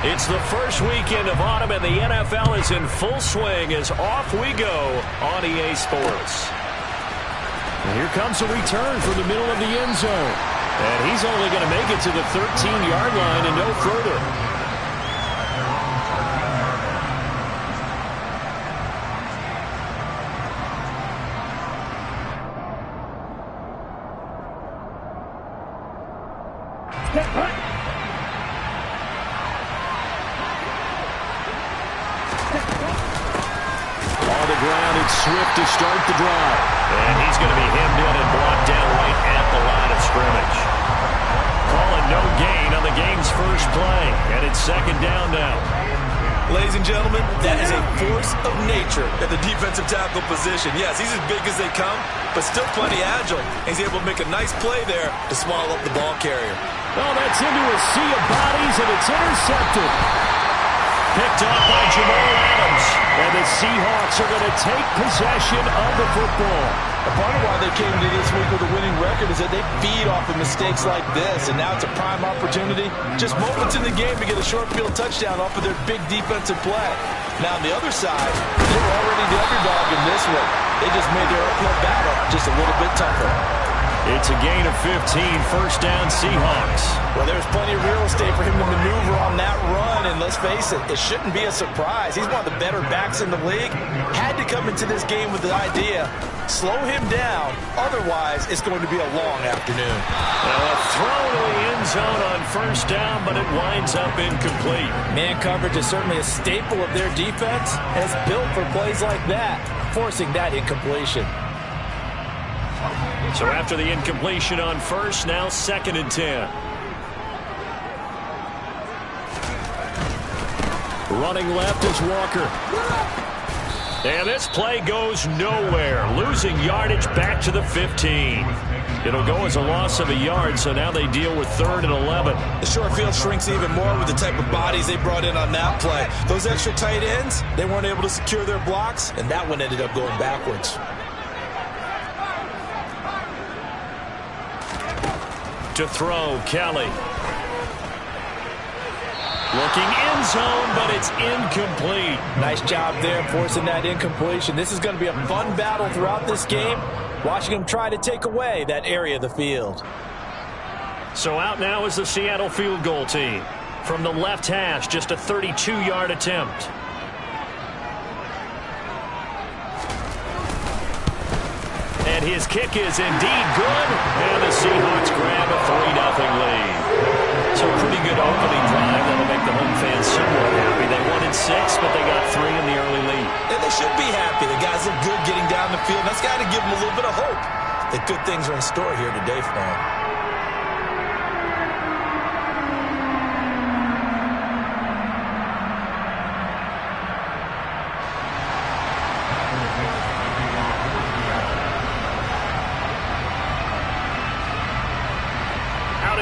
It's the first weekend of autumn, and the NFL is in full swing as off we go on EA Sports. And here comes a return from the middle of the end zone. And he's only going to make it to the 13-yard line and no further. Swift to start the drive. And he's going to be hemmed in and blocked down right at the line of scrimmage. Calling no gain on the game's first play. And it's second down now. Ladies and gentlemen, that is a force of nature at the defensive tackle position. Yes, he's as big as they come, but still plenty agile. He's able to make a nice play there to swallow up the ball carrier. Oh, that's into a sea of bodies, and it's intercepted. Picked off by Jamal Adams. And the Seahawks are going to take possession of the football. A part of why they came into this week with a winning record is that they feed off of mistakes like this, and now it's a prime opportunity. Just moments in the game to get a short field touchdown off of their big defensive play. Now on the other side, they were already the underdog in this one. They just made their uphill battle just a little bit tougher. It's a gain of 15, first down Seahawks. Well, there's plenty of real estate for him to maneuver on that run, and let's face it, it shouldn't be a surprise. He's one of the better backs in the league. Had to come into this game with the idea, slow him down, otherwise it's going to be a long afternoon. Well, a throw to the end zone on first down, but it winds up incomplete. Man coverage is certainly a staple of their defense, and it's built for plays like that, forcing that incompletion. So after the incompletion on first, now second and 10. Running left is Walker. And this play goes nowhere. Losing yardage back to the 15. It'll go as a loss of a yard, so now they deal with 3rd and 11. The short field shrinks even more with the type of bodies they brought in on that play. Those extra tight ends, they weren't able to secure their blocks, and that one ended up going backwards. To throw, Kelly. Looking end zone, but it's incomplete. Nice job there forcing that incompletion. This is going to be a fun battle throughout this game, watching them try to take away that area of the field. So out now is the Seattle field goal team. From the left hash, just a 32-yard attempt. And his kick is indeed good. And the Seahawks grab a 3-0 lead. So pretty good opening drive. That'll make the home fans somewhat happy. They wanted 6, but they got 3 in the early lead. And they should be happy. The guys look good getting down the field. That's got to give them a little bit of hope that good things are in store here today for them.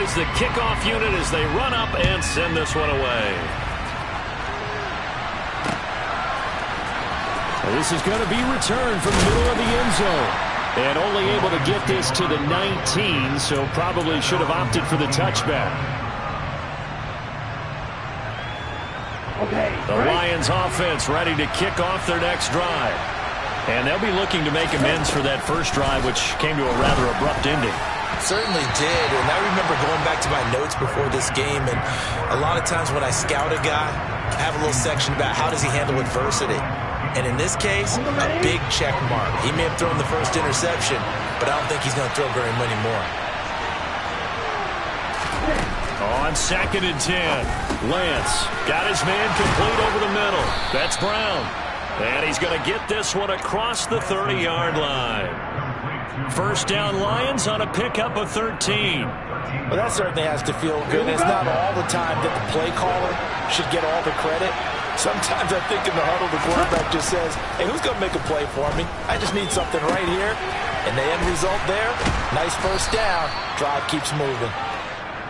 Is the kickoff unit as they run up and send this one away. This is going to be returned from the middle of the end zone. And only able to get this to the 19, so probably should have opted for the touchback. The Lions offense ready to kick off their next drive. And they'll be looking to make amends for that first drive, which came to a rather abrupt ending. Certainly did, and I remember going back to my notes before this game, and a lot of times when I scout a guy, I have a little section about how does he handle adversity. And in this case, a big check mark. He may have thrown the first interception, but I don't think he's going to throw very many more. On 2nd and 10, Lance got his man complete over the middle. That's Brown. And he's going to get this one across the 30-yard line. First down Lions on a pickup of 13. Well, that certainly has to feel good. It's not all the time that the play caller should get all the credit. Sometimes I think in the huddle, the quarterback just says, hey, who's going to make a play for me? I just need something right here. And the end result there, nice first down. Drive keeps moving.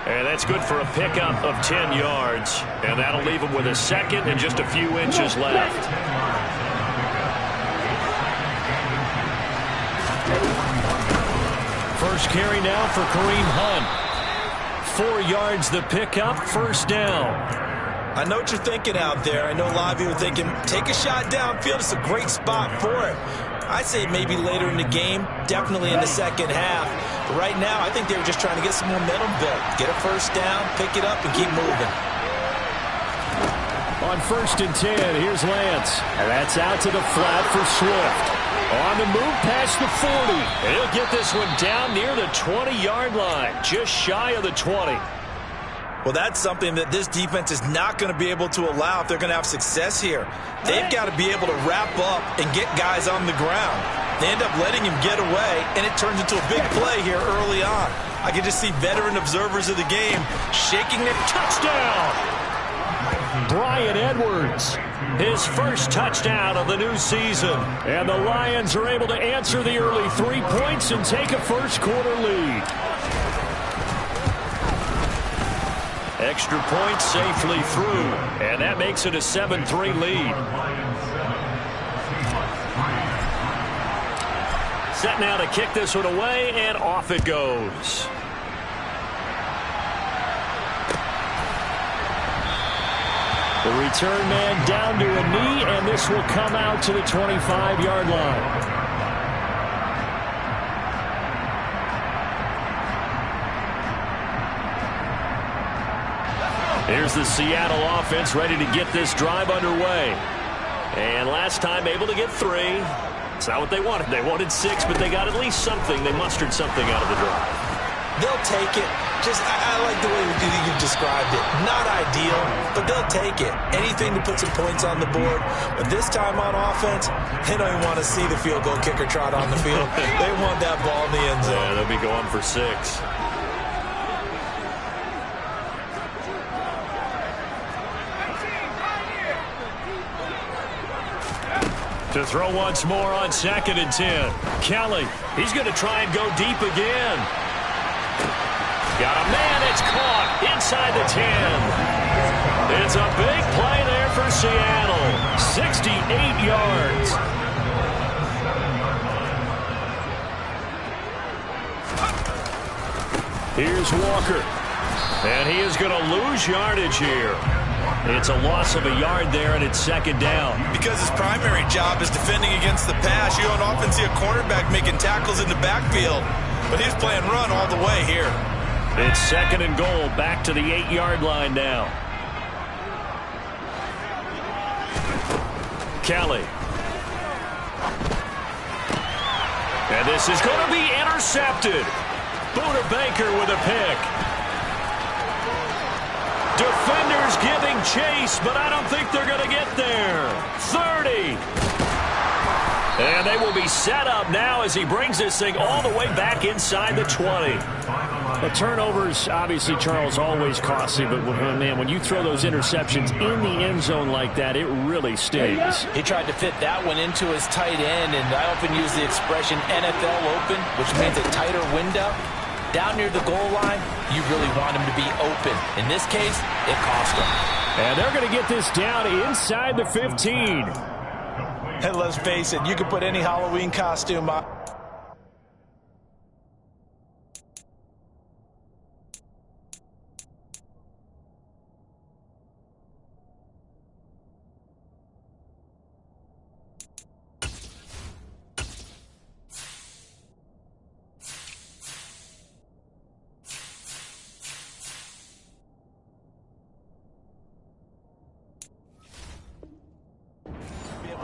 And that's good for a pickup of 10 yards. And that'll leave him with a second and just a few inches left. First carry now for Kareem Hunt. 4 yards the pickup, first down. I know what you're thinking out there. I know a lot of you are thinking, take a shot downfield. It's a great spot for it. I say maybe later in the game, definitely in the second half. But right now, I think they were just trying to get some momentum built. Get a first down, pick it up, and keep moving. On 1st and 10, here's Lance. And that's out to the flat for Swift. On the move past the 40. And he'll get this one down near the 20-yard line, just shy of the 20. Well, that's something that this defense is not going to be able to allow if they're going to have success here. They've got to be able to wrap up and get guys on the ground. They end up letting him get away, and it turns into a big play here early on. I can just see veteran observers of the game shaking their touchdown. Bryan Edwards, his first touchdown of the new season. And the Lions are able to answer the early 3 points and take a first-quarter lead. Extra point safely through, and that makes it a 7-3 lead. Set now to kick this one away, and off it goes. The return man down to a knee, and this will come out to the 25-yard line. Here's the Seattle offense ready to get this drive underway. And last time able to get 3. It's not what they wanted. They wanted 6, but they got at least something. They mustered something out of the drive. They'll take it. I like the way you've described it. Not ideal, but they'll take it. Anything to put some points on the board. But this time on offense, they don't even want to see the field goal kicker trot on the field. They want that ball in the end zone. Yeah, they'll be going for 6. To throw once more on 2nd and 10. Kelly, he's going to try and go deep again. Got a man, it's caught inside the 10. It's a big play there for Seattle. 68 yards. Here's Walker. And he is going to lose yardage here. It's a loss of a yard there, and it's 2nd down. Because his primary job is defending against the pass, you don't often see a cornerback making tackles in the backfield. But he's playing run all the way here. It's 2nd and goal, back to the 8-yard line now. Kelly. And this is going to be intercepted. Buda Baker with a pick. Defenders giving chase, but I don't think they're going to get there. 30. And they will be set up now as he brings this thing all the way back inside the 20. The turnovers, obviously, Charles, always costly, but man, when you throw those interceptions in the end zone like that, it really stings. He tried to fit that one into his tight end, and I often use the expression NFL open, which means a tighter window. Down near the goal line, you really want him to be open. In this case, it cost him. And they're going to get this down inside the 15. And let's face it, you can put any Halloween costume on.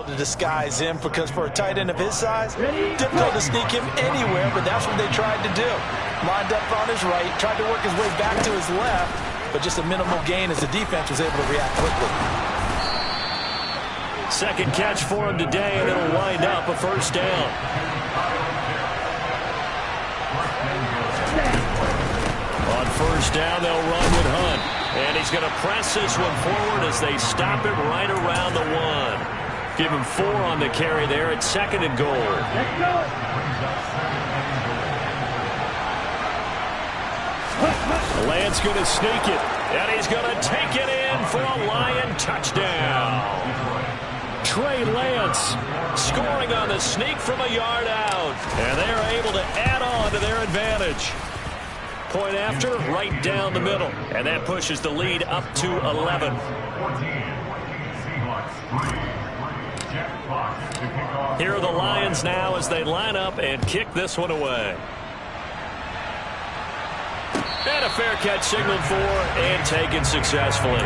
To disguise him, because for a tight end of his size, difficult to sneak him anywhere, but that's what they tried to do. Lined up on his right, tried to work his way back to his left, but just a minimal gain as the defense was able to react quickly. Second catch for him today, and it'll wind up a 1st down. On 1st down, they'll run with Hunt, and he's going to press this one forward as they stop it right around the 1. Give him 4 on the carry there at 2nd and goal. Lance going to sneak it. And he's going to take it in for a Lion touchdown. Trey Lance scoring on the sneak from a yard out. And they're able to add on to their advantage. Point after, right down the middle. And that pushes the lead up to 11. Here are the Lions now as they line up and kick this one away. And a fair catch signaled for and taken successfully.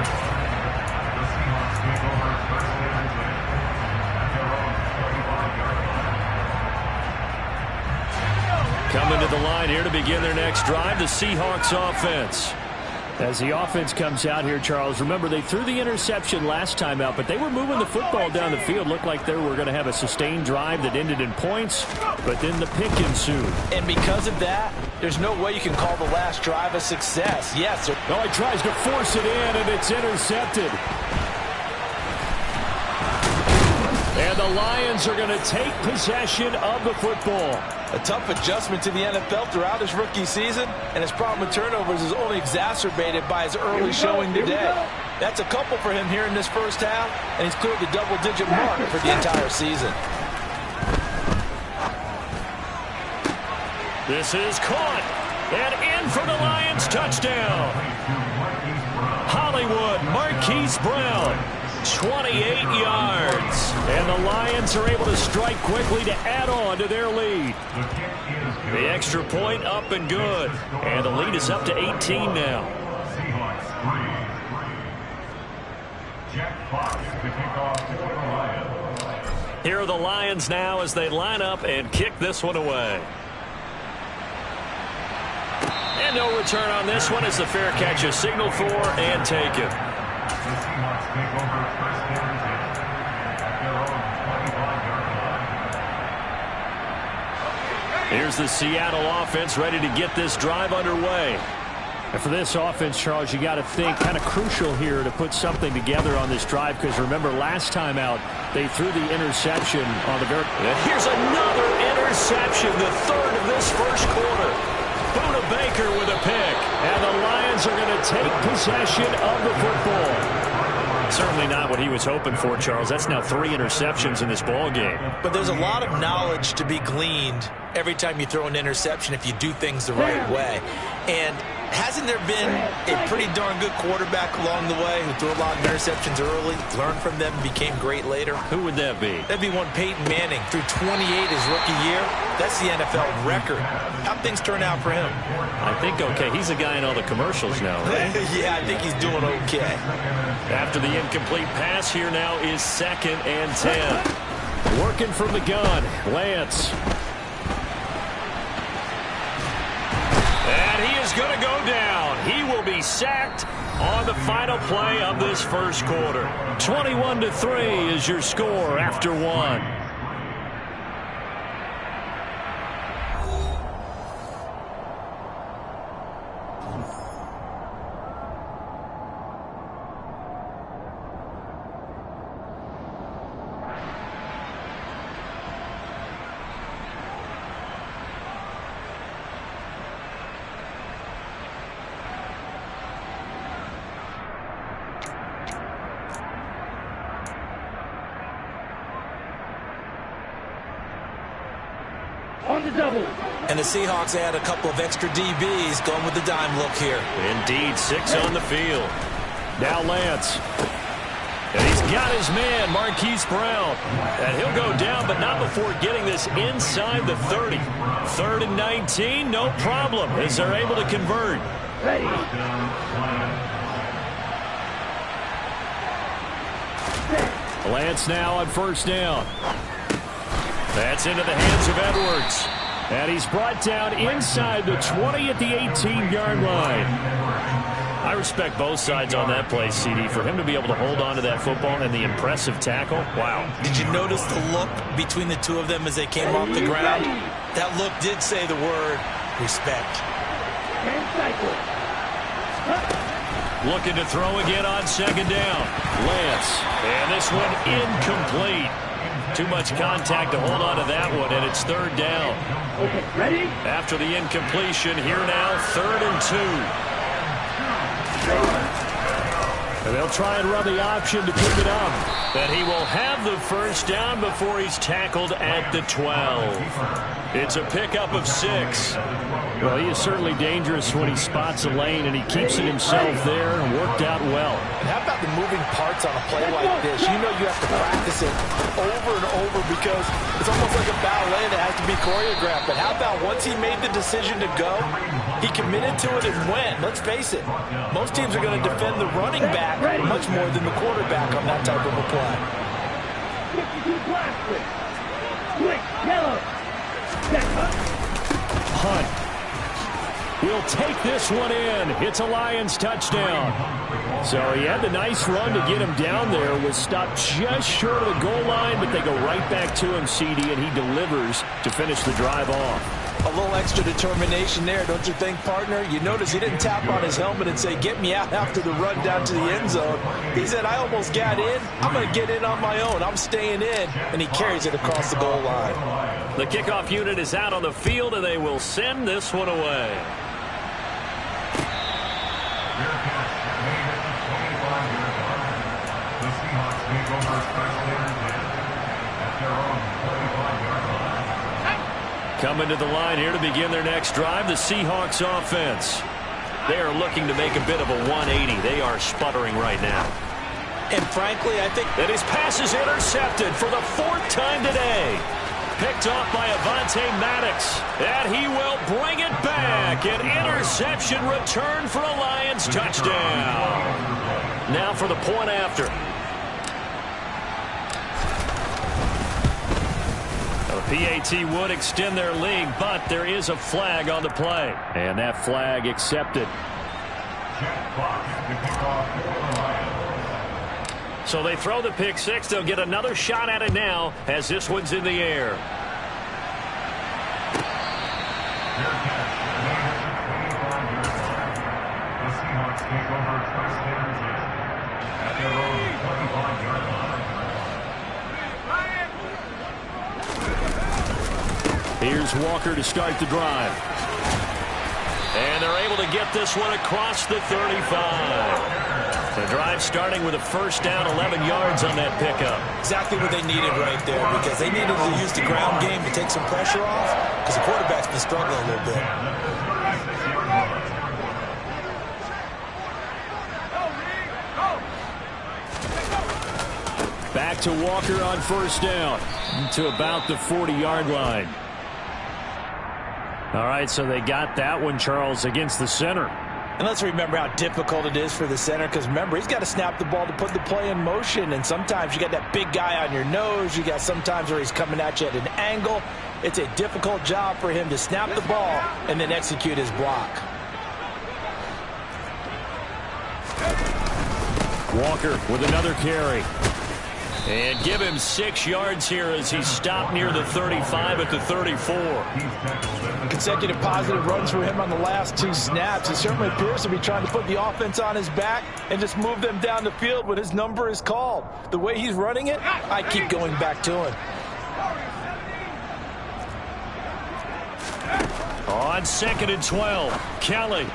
Coming to the line here to begin their next drive, the Seahawks offense. As the offense comes out here, Charles, remember they threw the interception last time out, but they were moving the football down the field. Looked like they were going to have a sustained drive that ended in points, but then the pick ensued. And because of that, there's no way you can call the last drive a success. Yes. Oh, he tries to force it in, and it's intercepted. And the Lions are going to take possession of the football. A tough adjustment to the NFL throughout his rookie season, and his problem with turnovers is only exacerbated by his early showing today. That's a couple for him here in this first half, and he's cleared the double-digit mark for the entire season. This is caught, and in for the Lions touchdown. Hollywood Marquise Brown. 28 yards. And the Lions are able to strike quickly to add on to their lead. The extra point up and good. And the lead is up to 18 now. Here are the Lions now as they line up and kick this one away. And no return on this one as the fair catch is signaled for and taken. Here's the Seattle offense ready to get this drive underway. And for this offense, Charles, you got to think kind of crucial here to put something together on this drive, because remember last time out they threw the interception on the very. Here's another interception, the third of this first quarter. Buda Baker with a pick. And the Lions are going to take possession of the football. Certainly not what he was hoping for, Charles. That's now 3 interceptions in this ball game. But there's a lot of knowledge to be gleaned every time you throw an interception if you do things the right way. And hasn't there been a pretty darn good quarterback along the way who threw a lot of interceptions early, learned from them, became great later? Who would that be? That'd be one Peyton Manning. Threw 28 his rookie year. That's the NFL record. How'd things turn out for him? I think okay. He's a guy in all the commercials now, right? Yeah, I think he's doing okay. After the incomplete pass, here now is 2nd and 10. Working from the gun, Lance. And he is going to go down. He will be sacked on the final play of this first quarter. 21-3 is your score after 1. And the Seahawks add a couple of extra DBs going with the dime look here. Indeed, 6 on the field. Now Lance. And he's got his man, Marquise Brown. And he'll go down, but not before getting this inside the 30. 3rd and 19, no problem, as they're able to convert. Ready. Lance now on 1st down. That's into the hands of Edwards. And he's brought down inside the 20 at the 18-yard line. I respect both sides on that play, CD. For him to be able to hold on to that football and the impressive tackle, wow. Did you notice the look between the two of them as they came off the ground? That look did say the word respect. Looking to throw again on 2nd down. Lance. And this one incomplete. Too much contact to hold on to that one, and it's 3rd down. Okay, ready? After the incompletion, here now, 3rd and 2. And they'll try and run the option to pick it up. And he will have the first down before he's tackled at the 12. It's a pickup of 6. Well, he is certainly dangerous when he spots a lane, and he keeps it himself there and worked out well. And how about the moving parts on a play like this? You know you have to practice it over and over because it's almost like a ballet that has to be choreographed. But how about once he made the decision to go, he committed to it and went. Let's face it, most teams are going to defend the running back much more than the quarterback on that type of a play. Hunt will take this one in. It's a Lions touchdown. So he had the nice run to get him down there, was stopped just short of the goal line, but they go right back to him, CD, and he delivers to finish the drive off. A little extra determination there, don't you think, partner? You notice he didn't tap on his helmet and say, get me out after the run down to the end zone. He said, I almost got in. I'm going to get in on my own. I'm staying in. And he carries it across the goal line. The kickoff unit is out on the field, and they will send this one away. Coming to the line here to begin their next drive, the Seahawks offense. They are looking to make a bit of a 180. They are sputtering right now. And frankly, I think that his pass is intercepted for the 4th time today. Picked off by Avonte Maddox. And he will bring it back. An interception return for a Lions touchdown. Now for the point after. PAT would extend their lead, but there is a flag on the play. And that flag accepted. So they throw the pick six. They'll get another shot at it now as this one's in the air. Here's Walker to start the drive. And they're able to get this one across the 35. The drive starting with a first down, 11 yards on that pickup. Exactly what they needed right there, because they needed to use the ground game to take some pressure off, because the quarterback's been struggling a little bit. Back to Walker on first down to about the 40-yard line. All right, so they got that one, Charles, against the center. And let's remember how difficult it is for the center, because remember, he's got to snap the ball to put the play in motion, and sometimes you got that big guy on your nose. You got sometimes where he's coming at you at an angle. It's a difficult job for him to snap the ball and then execute his block. Walker with another carry. And give him 6 yards here as he's stopped near the 35 at the 34. Consecutive positive runs for him on the last 2 snaps. He certainly appears to be trying to put the offense on his back and just move them down the field when his number is called. The way he's running it, I keep going back to him. On 2nd and 12, Kelly.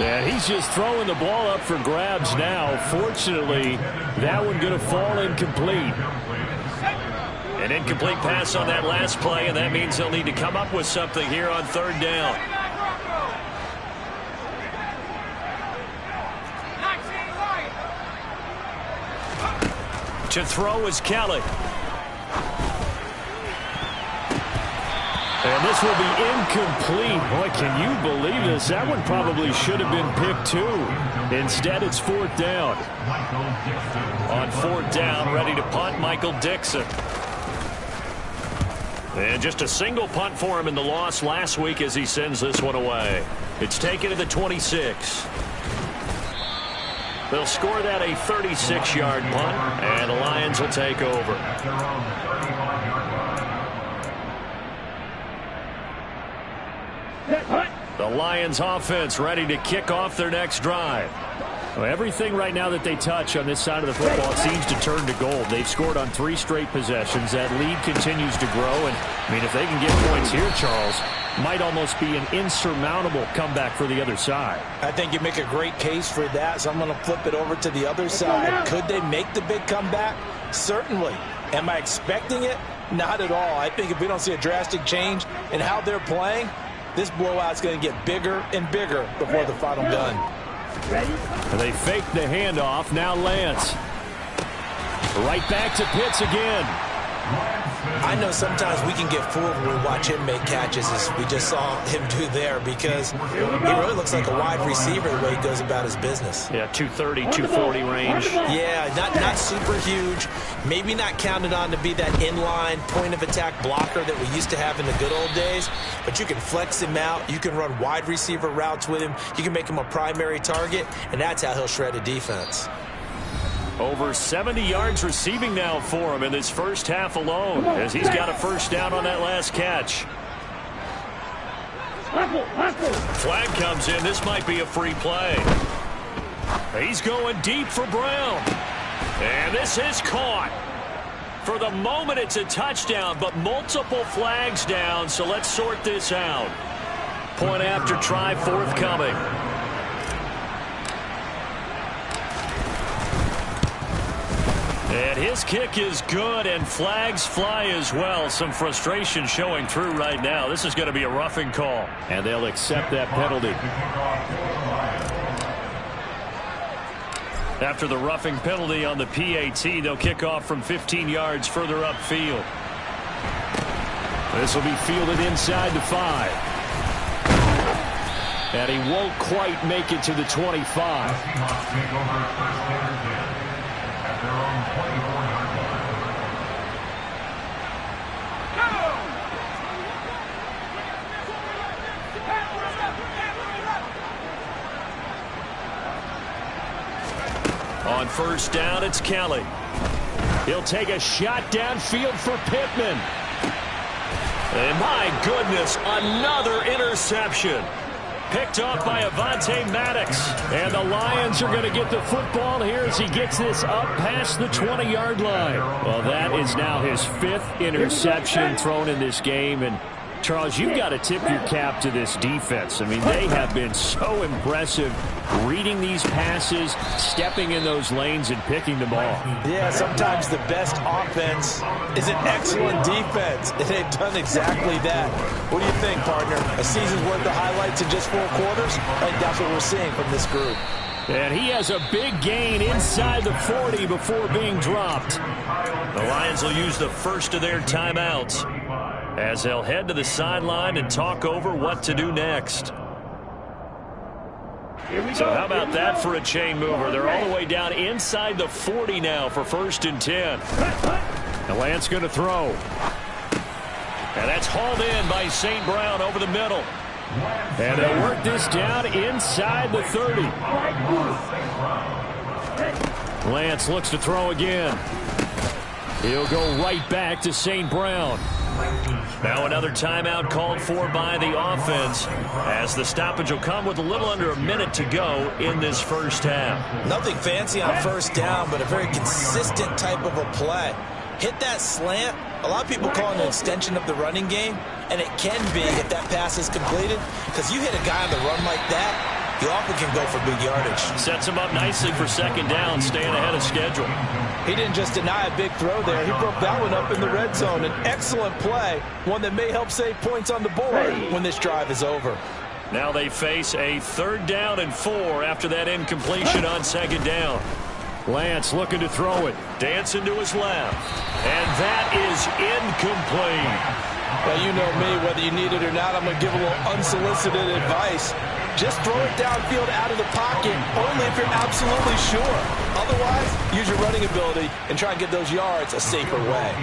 And he's just throwing the ball up for grabs now. Fortunately, that one going to fall incomplete. An incomplete pass on that last play, and that means they'll need to come up with something here on 3rd down. To throw is Kelly. And this will be incomplete. Boy, can you believe this? That one probably should have been picked too. Instead, it's 4th down. On 4th down, ready to punt, Michael Dixon. And just a single punt for him in the loss last week as he sends this one away. It's taken to the 26. They'll score that a 36-yard punt, and the Lions will take over. The Lions offense ready to kick off their next drive. Well, everything right now that they touch on this side of the football seems to turn to gold. They've scored on 3 straight possessions. That lead continues to grow. And, I mean, if they can get points here, Charles, might almost be an insurmountable comeback for the other side. I think you make a great case for that, so I'm going to flip it over to the other side. Could they make the big comeback? Certainly. Am I expecting it? Not at all. I think if we don't see a drastic change in how they're playing, this blowout's going to get bigger and bigger before the final gun. And they fake the handoff. Now Lance. Right back to Pitts again. I know sometimes we can get fooled when we watch him make catches, as we just saw him do there, because he really looks like a wide receiver the way he goes about his business. Yeah, 230, 240 range. Yeah, not super huge. Maybe not counted on to be that inline point-of-attack blocker that we used to have in the good old days, but you can flex him out. You can run wide receiver routes with him. You can make him a primary target, and that's how he'll shred a defense. Over 70 yards receiving now for him in this first half alone, as he's got a first down on that last catch. Flag comes in. This might be a free play. He's going deep for Brown. And this is caught. For the moment, it's a touchdown, but multiple flags down, so let's sort this out. Point after try forthcoming. And his kick is good, and flags fly as well. Some frustration showing through right now. This is going to be a roughing call. And they'll accept that penalty. After the roughing penalty on the PAT, they'll kick off from 15 yards further upfield. This will be fielded inside the 5. And he won't quite make it to the 25. On first down, it's Kelly. He'll take a shot downfield for Pittman. And my goodness, another interception. Picked off by Avonte Maddox. And the Lions are going to get the football here as he gets this up past the 20-yard line. Well, that is now his 5th interception thrown in this game. And Charles, you've got to tip your cap to this defense. I mean, they have been so impressive reading these passes, stepping in those lanes, and picking them off. Yeah, sometimes the best offense is an excellent defense, and they've done exactly that. What do you think, partner? A season's worth of highlights in just 4 quarters? I think that's what we're seeing from this group. And he has a big gain inside the 40 before being dropped. The Lions will use the first of their timeouts as they'll head to the sideline and talk over what to do next. So how about that for a chain mover? They're all the way down inside the 40 now for 1st and 10. And Lance going to throw. And that's hauled in by St. Brown over the middle. And they'll work this down inside the 30. Lance looks to throw again. He'll go right back to St. Brown. Now another timeout called for by the offense, as the stoppage will come with a little under a minute to go in this first half. Nothing fancy on first down, but a very consistent type of a play. Hit that slant. A lot of people call it an extension of the running game, and it can be if that pass is completed, because you hit a guy on the run like that, you often can go for big yardage. Sets him up nicely for 2nd down, staying ahead of schedule. He didn't just deny a big throw there. He broke that one up in the red zone. An excellent play, one that may help save points on the board when this drive is over. Now they face a 3rd down and 4 after that incompletion on 2nd down. Lance looking to throw it. Dancing to his left. And that is incomplete. Well, you know me, whether you need it or not, I'm going to give a little unsolicited advice. Just throw it downfield out of the pocket, only if you're absolutely sure. Otherwise, use your running ability and try and get those yards a safer way.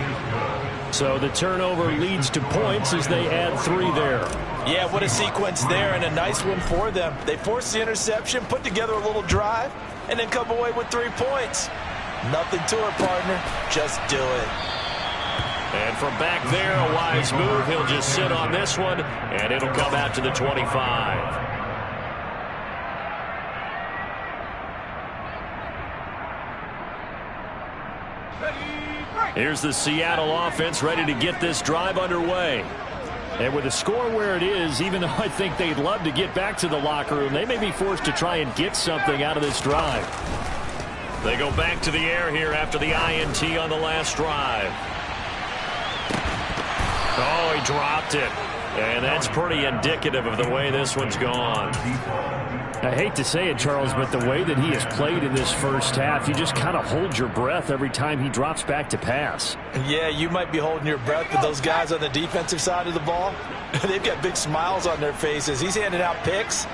So the turnover leads to points as they add 3 there. Yeah, what a sequence there, and a nice one for them. They force the interception, put together a little drive, and then come away with 3 points. Nothing to it, partner. Just do it. And from back there, a wise move. He'll just sit on this one, and it'll come out to the 25. Here's the Seattle offense ready to get this drive underway. And with the score where it is, even though I think they'd love to get back to the locker room, they may be forced to try and get something out of this drive. They go back to the air here after the INT on the last drive. Oh, he dropped it. And that's pretty indicative of the way this one's gone. I hate to say it, Charles, but the way that he has played in this first half, you just kind of hold your breath every time he drops back to pass. Yeah, you might be holding your breath, but those guys on the defensive side of the ball, they've got big smiles on their faces. He's handing out picks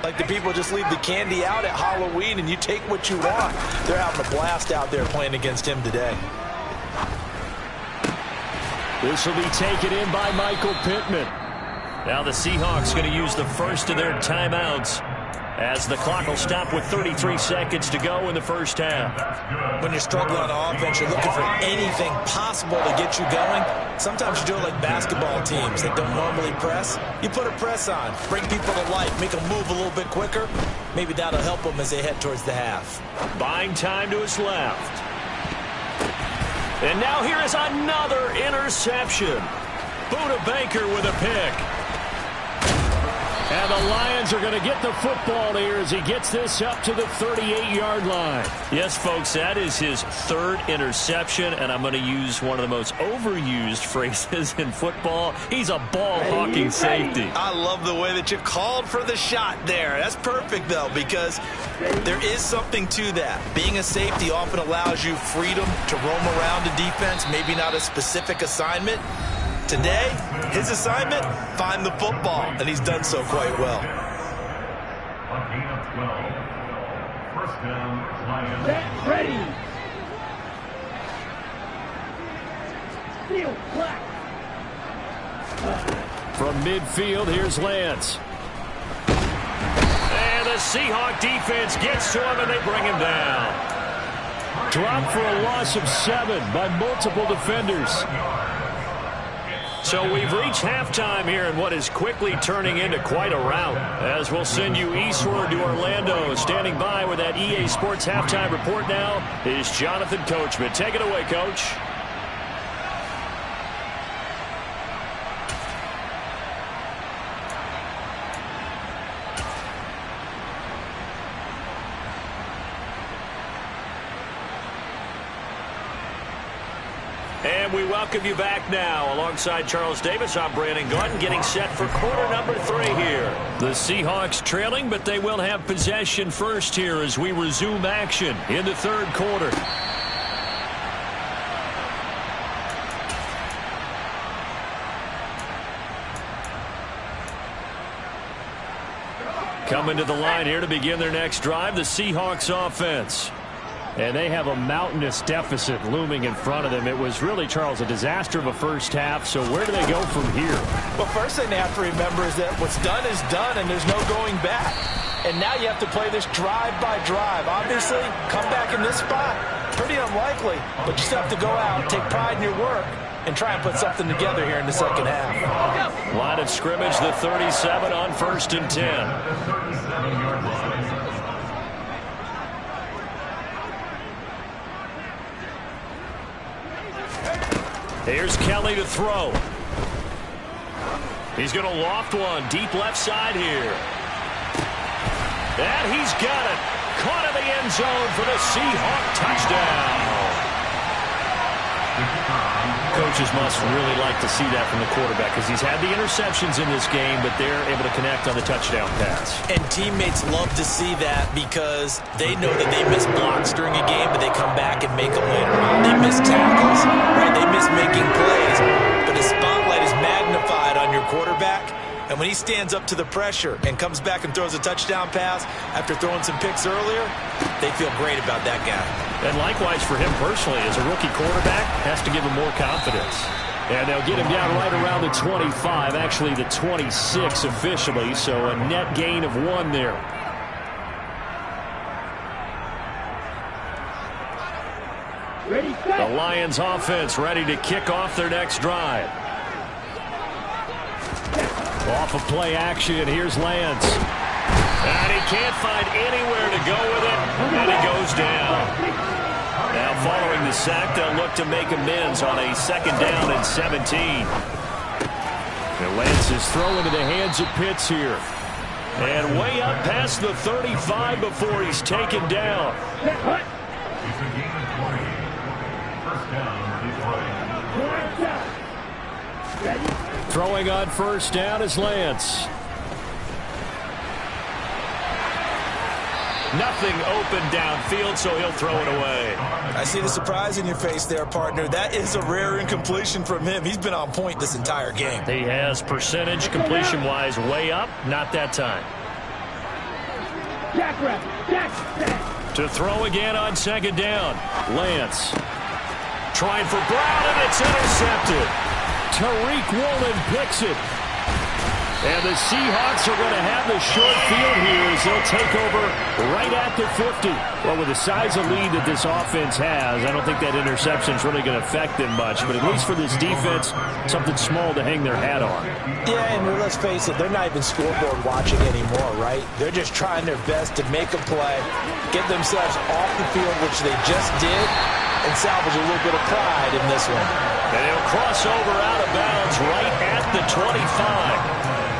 like the people just leave the candy out at Halloween and you take what you want. They're having a blast out there playing against him today. This will be taken in by Michael Pittman. Now the Seahawks going to use the first of their timeouts as the clock will stop with 33 seconds to go in the first half. When you're struggling on offense, you're looking for anything possible to get you going. Sometimes you do it like basketball teams that don't normally press. You put a press on, bring people to life, make them move a little bit quicker. Maybe that'll help them as they head towards the half. Buying time to his left. And now here is another interception. Buda Baker with a pick. And the Lions are going to get the football here as he gets this up to the 38-yard line. Yes, folks, that is his third interception, and I'm going to use one of the most overused phrases in football. He's a ball-hawking safety. I love the way that you called for the shot there. That's perfect, though, because there is something to that. Being a safety often allows you freedom to roam around a defense, maybe not a specific assignment. Today, his assignment, find the football, and he's done so quite well. Ready. From midfield, here's Lance. And the Seahawk defense gets to him, and they bring him down. Dropped for a loss of 7 by multiple defenders. So we've reached halftime here in what is quickly turning into quite a rout. As we'll send you eastward to Orlando. Standing by with that EA Sports halftime report now is Jonathan Coachman. Take it away, Coach. And we welcome you back now. Alongside Charles Davis, I'm Brandon Gaudin, getting set for quarter number 3 here. The Seahawks trailing, but they will have possession first here as we resume action in the third quarter. Coming to the line here to begin their next drive, the Seahawks offense. And they have a mountainous deficit looming in front of them. It was really, Charles, a disaster of a first half. So where do they go from here? Well, first thing they have to remember is that what's done is done, and there's no going back. And now you have to play this drive by drive. Obviously, come back in this spot, pretty unlikely. But you still have to go out, take pride in your work, and try and put something together here in the second half. Line of scrimmage, the 37 on 1st and 10. Here's Kelly to throw. He's going to loft one deep left side here. And he's got it. Caught in the end zone for the Seahawk touchdown. Coaches must really like to see that from the quarterback because he's had the interceptions in this game, but they're able to connect on the touchdown pass. And teammates love to see that because they know that they miss blocks during a game, but they come back and make them later on. They miss tackles, right? They miss making plays, but the spotlight is magnified on your quarterback. And when he stands up to the pressure and comes back and throws a touchdown pass after throwing some picks earlier, they feel great about that guy. And likewise for him personally, as a rookie quarterback, has to give him more confidence. And they'll get him down right around the 25, actually the 26 officially, so a net gain of 1 there. The Lions offense ready to kick off their next drive. Off of play action, here's Lance. And he can't find anywhere to go with it, and he goes down. Now following the sack, they'll look to make amends on a 2nd down and 17. And Lance is thrown into the hands of Pitts here. And way up past the 35 before he's taken down. Throwing on first down is Lance. Nothing open downfield, so he'll throw it away. I see the surprise in your face there, partner. That is a rare incompletion from him. He's been on point this entire game. He has percentage completion-wise way up. Not that time. To throw again on second down. Lance. Trying for Brown, and it's intercepted. Tariq Woolen picks it. And the Seahawks are going to have the short field here as they'll take over right at the 50. Well, with the size of lead that this offense has, I don't think that interception is really going to affect them much. But at least for this defense, something small to hang their hat on. Yeah, and let's face it, they're not even scoreboard watching anymore, right? They're just trying their best to make a play, get themselves off the field, which they just did, and salvage a little bit of pride in this one. And he'll cross over out of bounds right at the 25.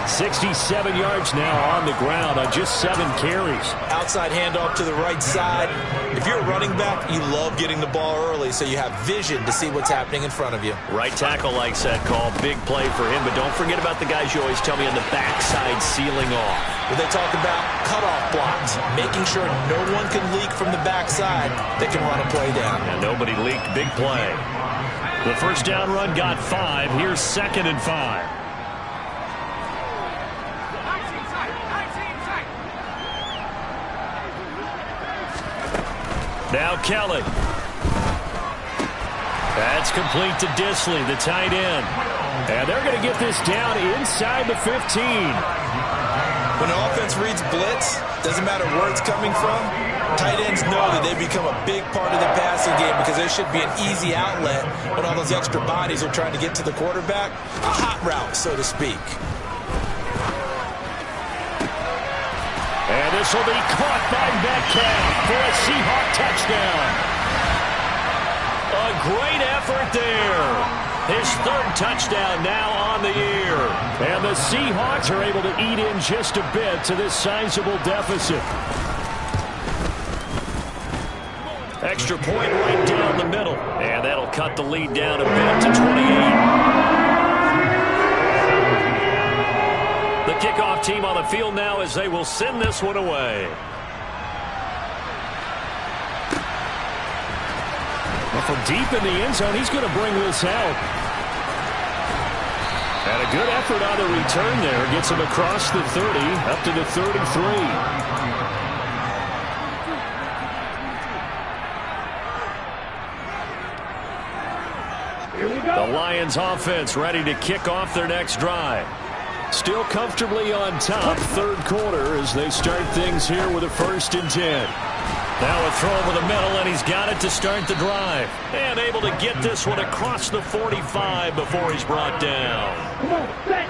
67 yards now on the ground on just 7 carries. Outside handoff to the right side. If you're a running back, you love getting the ball early so you have vision to see what's happening in front of you. Right tackle likes that call. Big play for him, but don't forget about the guys you always tell me on the backside sealing off. When they talk about cutoff blocks, making sure no one can leak from the backside that can run a play down. And nobody leaked. Big play. The first down run got 5. Here's 2nd and 5. Now Kelly. That's complete to Disley, the tight end. And they're going to get this down inside the 15. When the offense reads blitz, doesn't matter where it's coming from, tight ends know that they become a big part of the passing game because there should be an easy outlet when all those extra bodies are trying to get to the quarterback. A hot route, so to speak. And this will be caught by Metcalf for a Seahawk touchdown. A great effort there. His 3rd touchdown now on the year. And the Seahawks are able to eat in just a bit to this sizable deficit. Extra point right down the middle. And that'll cut the lead down a bit to 28. The kickoff team on the field now as they will send this one away. Well, from deep in the end zone, he's going to bring this out. And a good effort on the return there. Gets him across the 30, up to the 33. The Lions offense ready to kick off their next drive. Still comfortably on top, 3rd quarter as they start things here with a 1st and 10. Now a throw over the middle, and he's got it to start the drive. And able to get this one across the 45 before he's brought down. Come on, set.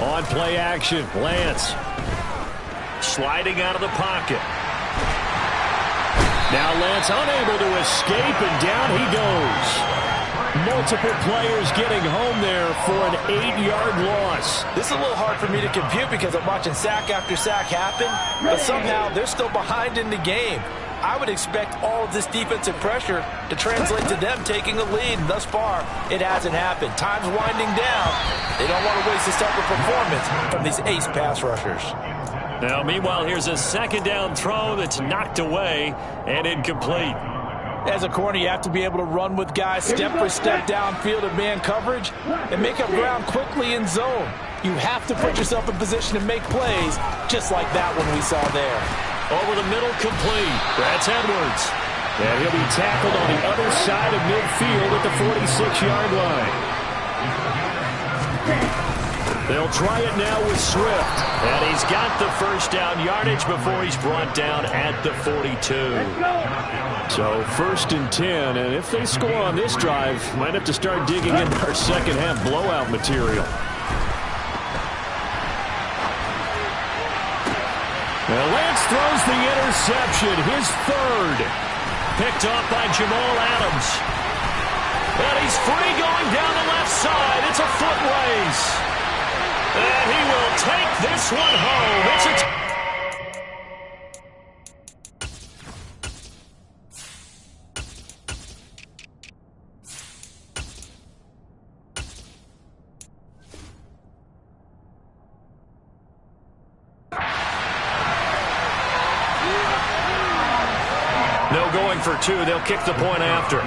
On play action, Lance. Sliding out of the pocket. Now Lance unable to escape, and down he goes. Multiple players getting home there for an 8-yard loss. This is a little hard for me to compute because I'm watching sack after sack happen, but somehow they're still behind in the game. I would expect all of this defensive pressure to translate to them taking a lead, and thus far, it hasn't happened. Time's winding down. They don't want to waste this type of performance from these ace pass rushers. Now, meanwhile, here's a 2nd down throw that's knocked away and incomplete. As a corner, you have to be able to run with guys step for step downfield in man coverage and make up ground quickly in zone. You have to put yourself in position to make plays just like that one we saw there. Over the middle, complete. That's Edwards. And he'll be tackled on the other side of midfield at the 46-yard line. They'll try it now with Swift. And he's got the 1st down yardage before he's brought down at the 42. So 1st and 10, and if they score on this drive, might have to start digging in our second half blowout material. Well, Lance throws the interception, his 3rd. Picked off by Jamal Adams. And he's free going down the left side. It's a foot race. one home. It's a no going for two. They'll kick the point after.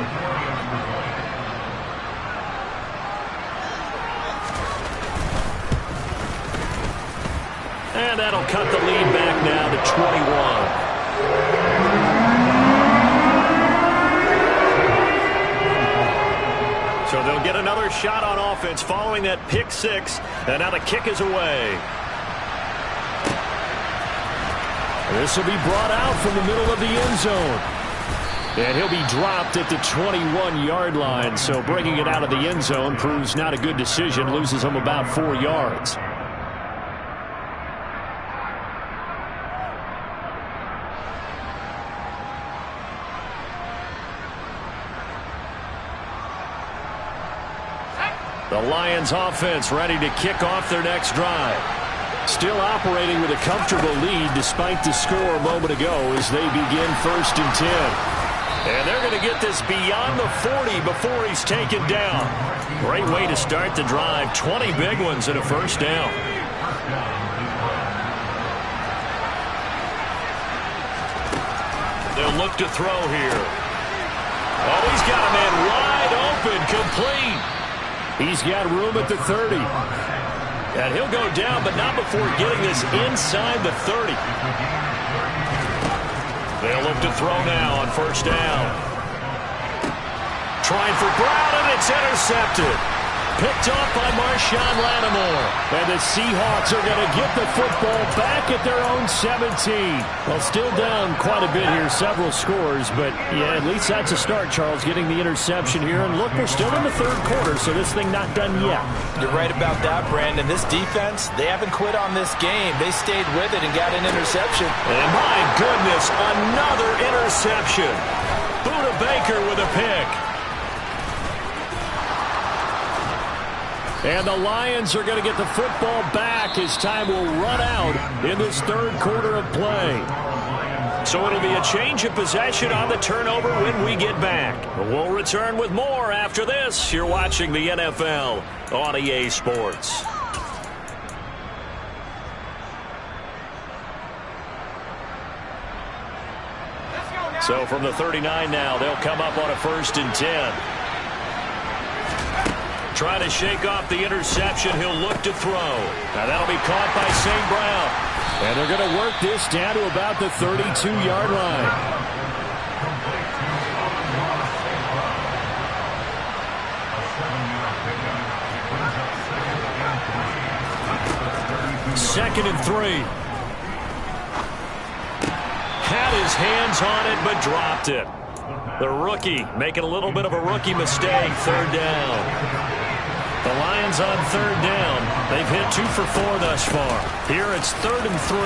And that'll cut the lead back now to 21. So they'll get another shot on offense following that pick six. And now the kick is away. This will be brought out from the middle of the end zone. And he'll be dropped at the 21-yard line. So bringing it out of the end zone proves not a good decision. Loses him about 4 yards. The Lions offense ready to kick off their next drive. Still operating with a comfortable lead despite the score a moment ago as they begin 1st and 10. And they're going to get this beyond the 40 before he's taken down. Great way to start the drive. 20 big ones and a first down. They'll look to throw here. Oh, he's got a man wide open, complete. He's got room at the 30. And he'll go down, but not before getting this inside the 30. They'll look to throw now on first down. Trying for Brown, and it's intercepted. Picked off by Marshawn Lattimore. And the Seahawks are going to get the football back at their own 17. Well, still down quite a bit here, several scores. But, yeah, at least that's a start, Charles, getting the interception here. And, look, we're still in the third quarter, so this thing not done yet. You're right about that, Brandon. This defense, they haven't quit on this game. They stayed with it and got an interception. And, my goodness, another interception. Budda Baker with a pick. And the Lions are going to get the football back as time will run out in this third quarter of play. So it'll be a change of possession on the turnover when we get back. We'll return with more after this. You're watching the NFL on EA Sports. So from the 39 now, they'll come up on a 1st and 10. Trying to shake off the interception. He'll look to throw. Now that'll be caught by St. Brown. And they're going to work this down to about the 32-yard line. Second and 3. Had his hands on it, but dropped it. The rookie making a little bit of a rookie mistake. Third down. The Lions on third down. They've hit 2 for 4 thus far. Here it's 3rd and 3.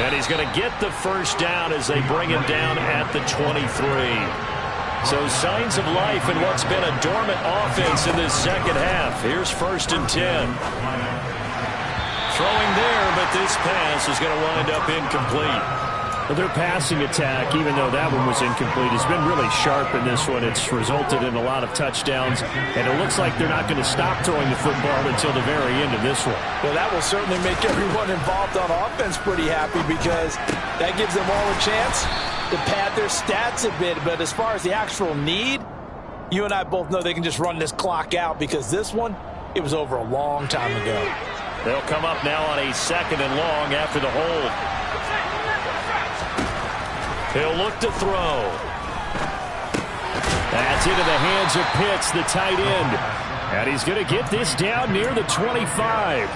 And he's going to get the first down as they bring him down at the 23. So signs of life in what's been a dormant offense in this second half. Here's 1st and 10. Throwing there, but this pass is going to wind up incomplete. Their passing attack, even though that one was incomplete, has been really sharp in this one. It's resulted in a lot of touchdowns, and it looks like they're not going to stop throwing the football until the very end of this one. Well, that will certainly make everyone involved on offense pretty happy because that gives them all a chance to pad their stats a bit. But as far as the actual need, you and I both know they can just run this clock out because this one, it was over a long time ago. They'll come up now on a 2nd and long after the hold. He'll look to throw. That's into the hands of Pitts, the tight end. And he's going to get this down near the 25.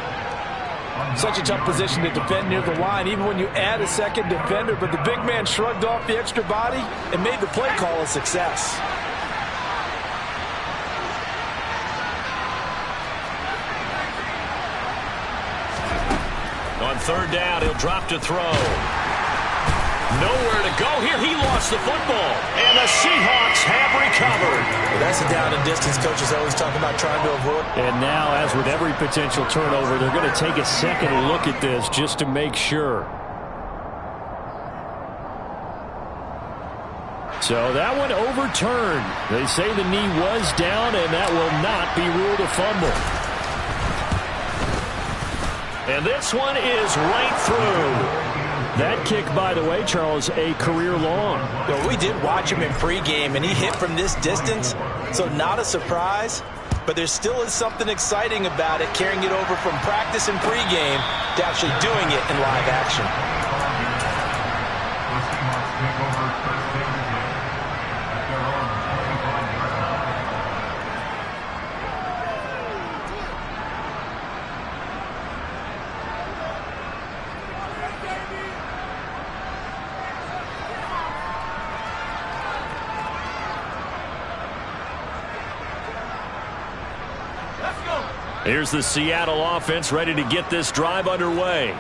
Such a tough position to defend near the line, even when you add a second defender. But the big man shrugged off the extra body and made the play call a success. On third down, he'll drop to throw. Nowhere to go here. He lost the football. And the Seahawks have recovered. Well, that's the down and distance coaches always talking about trying to avoid. And now, as with every potential turnover, they're going to take a second look at this just to make sure. So that one overturned. They say the knee was down, and that will not be ruled a fumble. And this one is right through. That kick, by the way, Charles, a career long. Well, we did watch him in pregame, and he hit from this distance, so not a surprise. But there still is something exciting about it, carrying it over from practice and pregame to actually doing it in live action. Here's the Seattle offense ready to get this drive underway.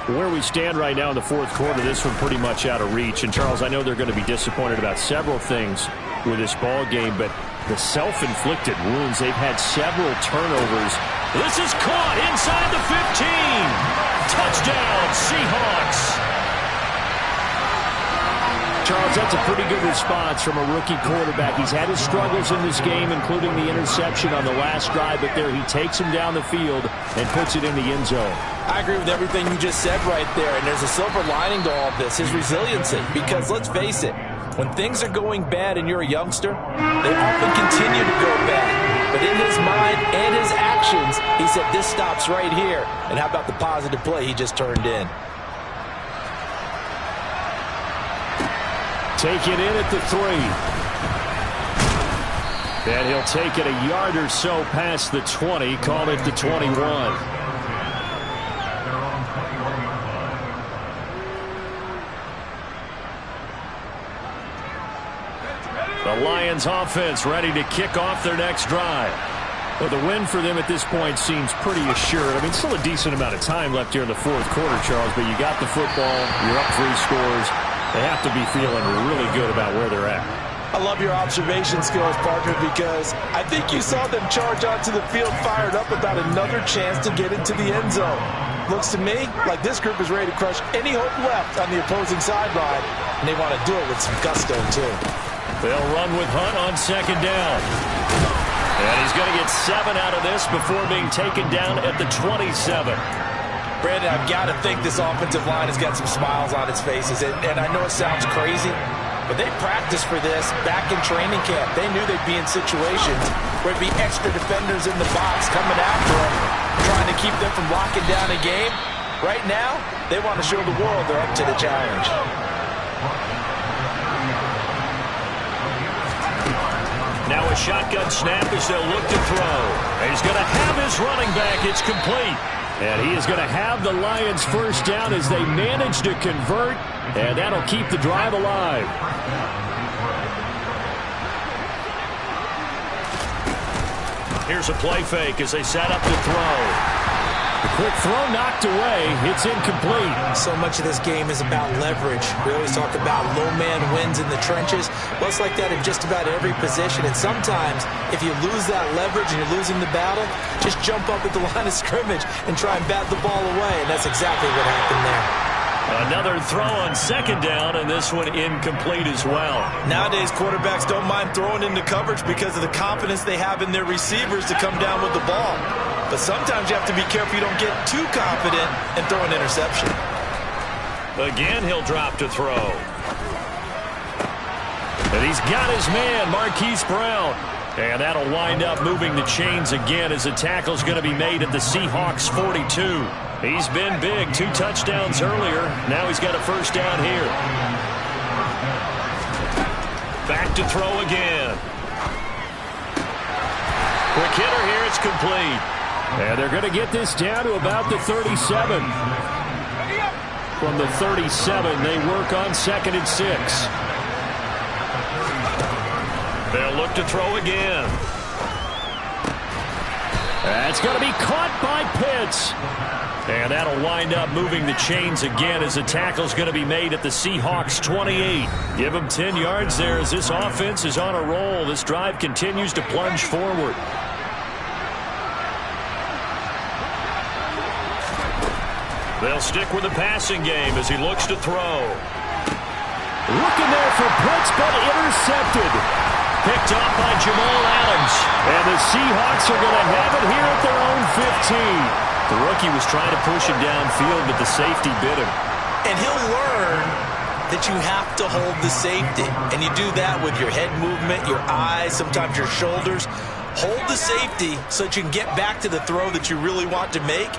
Where we stand right now in the fourth quarter, this one pretty much out of reach. And, Charles, I know they're going to be disappointed about several things with this ball game, but the self-inflicted wounds, they've had several turnovers. This is caught inside the 15. Touchdown, Seahawks. Charles, that's a pretty good response from a rookie quarterback. He's had his struggles in this game, including the interception on the last drive, but there he takes him down the field and puts it in the end zone. I agree with everything you just said right there, and there's a silver lining to all of this, his resiliency. Because let's face it, when things are going bad and you're a youngster, they often continue to go bad. But in his mind and his actions, he said, this stops right here. And how about the positive play he just turned in? Take it in at the 3. And he'll take it a yard or so past the 20, call it the 21. The Lions offense ready to kick off their next drive. Well, the win for them at this point seems pretty assured. I mean, still a decent amount of time left here in the fourth quarter, Charles, but you got the football, you're up 3 scores. They have to be feeling really good about where they're at. I love your observation skills, partner, because I think you saw them charge onto the field fired up about another chance to get into the end zone. Looks to me like this group is ready to crush any hope left on the opposing sideline, and they want to do it with some gusto, too. They'll run with Hunt on second down. And he's going to get 7 out of this before being taken down at the 27. Brandon, I've got to think this offensive line has got some smiles on its faces. And I know it sounds crazy, but they practiced for this back in training camp. They knew they'd be in situations where there'd be extra defenders in the box coming after them, trying to keep them from locking down a game. Right now, they want to show the world they're up to the challenge. Now a shotgun snap as they'll look to throw. He's going to have his running back. It's complete. And he is going to have the Lions first down as they manage to convert, and that'll keep the drive alive. Here's a play fake as they set up to throw. The quick throw knocked away. It's incomplete. So much of this game is about leverage. We always talk about low man wins in the trenches. Well, it's like that in just about every position. And sometimes, if you lose that leverage and you're losing the battle, just jump up at the line of scrimmage and try and bat the ball away. And that's exactly what happened there. Another throw on second down, and this one incomplete as well. Nowadays, quarterbacks don't mind throwing into coverage because of the confidence they have in their receivers to come down with the ball. But sometimes you have to be careful you don't get too confident and throw an interception. Again, he'll drop to throw. And he's got his man, Marquise Brown. And that'll wind up moving the chains again as the tackle's going to be made at the Seahawks 42. He's been big, 2 touchdowns earlier. Now he's got a first down here. Back to throw again. Quick hitter here, it's complete. And they're going to get this down to about the 37. From the 37, they work on 2nd and 6. They'll look to throw again. That's going to be caught by Pitts. And that'll wind up moving the chains again as the tackle's going to be made at the Seahawks 28. Give them 10 yards there as this offense is on a roll. This drive continues to plunge forward. They'll stick with the passing game as he looks to throw. Looking there for Pitts, but intercepted. Picked off by Jamal Adams. And the Seahawks are going to have it here at their own 15. The rookie was trying to push him downfield, but the safety bit him. And he'll learn that you have to hold the safety. And you do that with your head movement, your eyes, sometimes your shoulders. Hold the safety so that you can get back to the throw that you really want to make.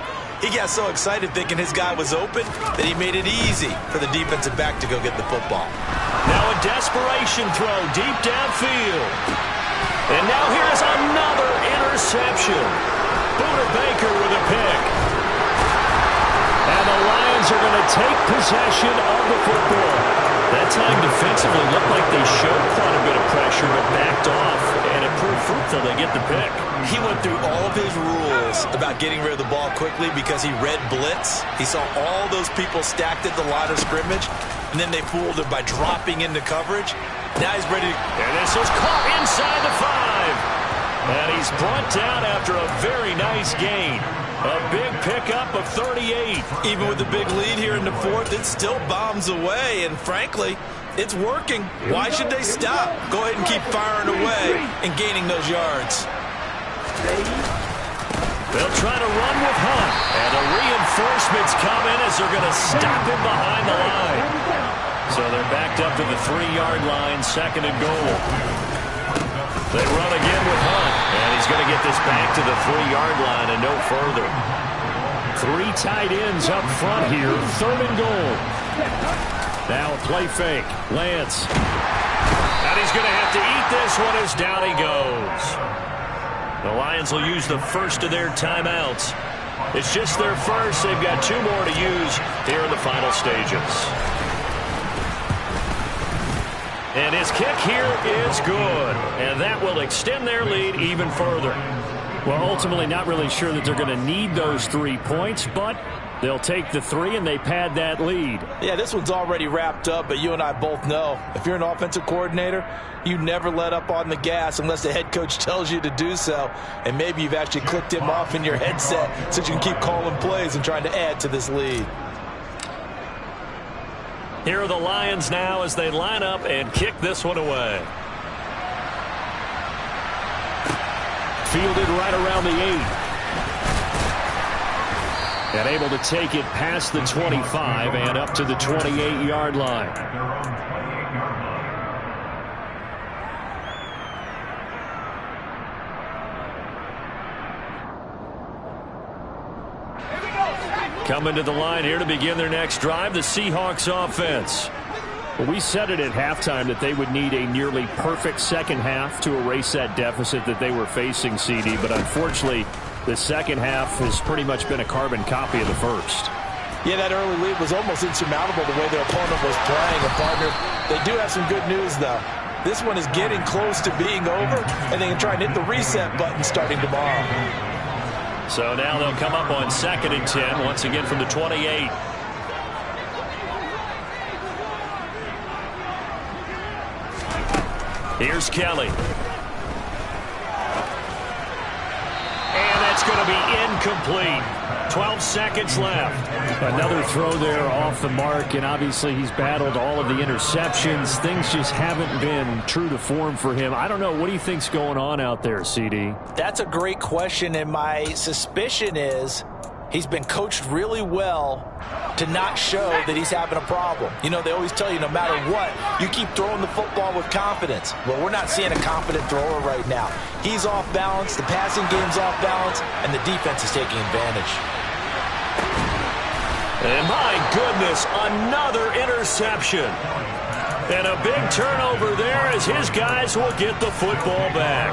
He got so excited thinking his guy was open that he made it easy for the defensive back to go get the football. Now a desperation throw deep downfield. And now here's another interception. Buda Baker with a pick. And the Lions are going to take possession of the football. That time defensively looked like they showed quite a bit of pressure but backed off, and it proved fruitful. They get the pick. He went through all of his rules about getting rid of the ball quickly because he read blitz. He saw all those people stacked at the line of scrimmage, and then they fooled him by dropping into coverage. Now he's ready to... And this was caught inside the 5. And he's brought down after a very nice gain. A big pickup of 38. Even with the big lead here in the 4th, it still bombs away. And frankly, it's working. Why should they stop? Go ahead and keep firing away and gaining those yards. They'll try to run with Hunt. And the reinforcements come in as they're going to stop him behind the line. So they're backed up to the 3-yard line, 2nd and goal. They run again with Hunt, and he's going to get this back to the 3-yard line and no further. 3 tight ends up front here, 3rd and goal. Now a play fake, Lance. And he's going to have to eat this one as down he goes. The Lions will use the first of their timeouts. It's just their first. They've got 2 more to use here in the final stages. And his kick here is good. And that will extend their lead even further. Well, ultimately not really sure that they're going to need those 3 points, but they'll take the 3 and they pad that lead. Yeah, this one's already wrapped up, but you and I both know if you're an offensive coordinator, you never let up on the gas unless the head coach tells you to do so. And maybe you've actually clicked him off in your headset so you can keep calling plays and trying to add to this lead. Here are the Lions now as they line up and kick this one away. Fielded right around the 8. And able to take it past the 25 and up to the 28-yard line. Coming to the line here to begin their next drive, the Seahawks offense. Well, we said it at halftime that they would need a nearly perfect second half to erase that deficit that they were facing, CD. But unfortunately, the second half has pretty much been a carbon copy of the first. Yeah, that early lead was almost insurmountable the way their opponent was playing. And, partner, they do have some good news, though. This one is getting close to being over, and they can try and hit the reset button starting tomorrow. So now they'll come up on 2nd and 10, once again from the 28. Here's Kelly. And that's going to be incomplete. 12 seconds left. Another throw there off the mark, and obviously he's battled all of the interceptions. Things just haven't been true to form for him. I don't know. What do you think's going on out there, CD? That's a great question, and my suspicion is he's been coached really well to not show that he's having a problem. You know, they always tell you no matter what, you keep throwing the football with confidence. Well, we're not seeing a confident thrower right now. He's off balance, the passing game's off balance, and the defense is taking advantage. And my goodness, another interception. And a big turnover there as his guys will get the football back.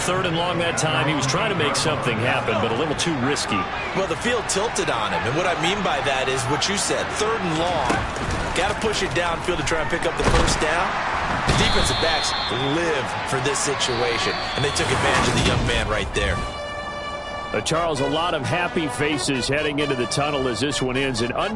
3rd and long that time. He was trying to make something happen, but a little too risky. Well, the field tilted on him, and what I mean by that is what you said, 3rd and long. Got to push it downfield to try and pick up the first down. The defensive backs live for this situation, and they took advantage of the young man right there. Charles, a lot of happy faces heading into the tunnel as this one ends. And under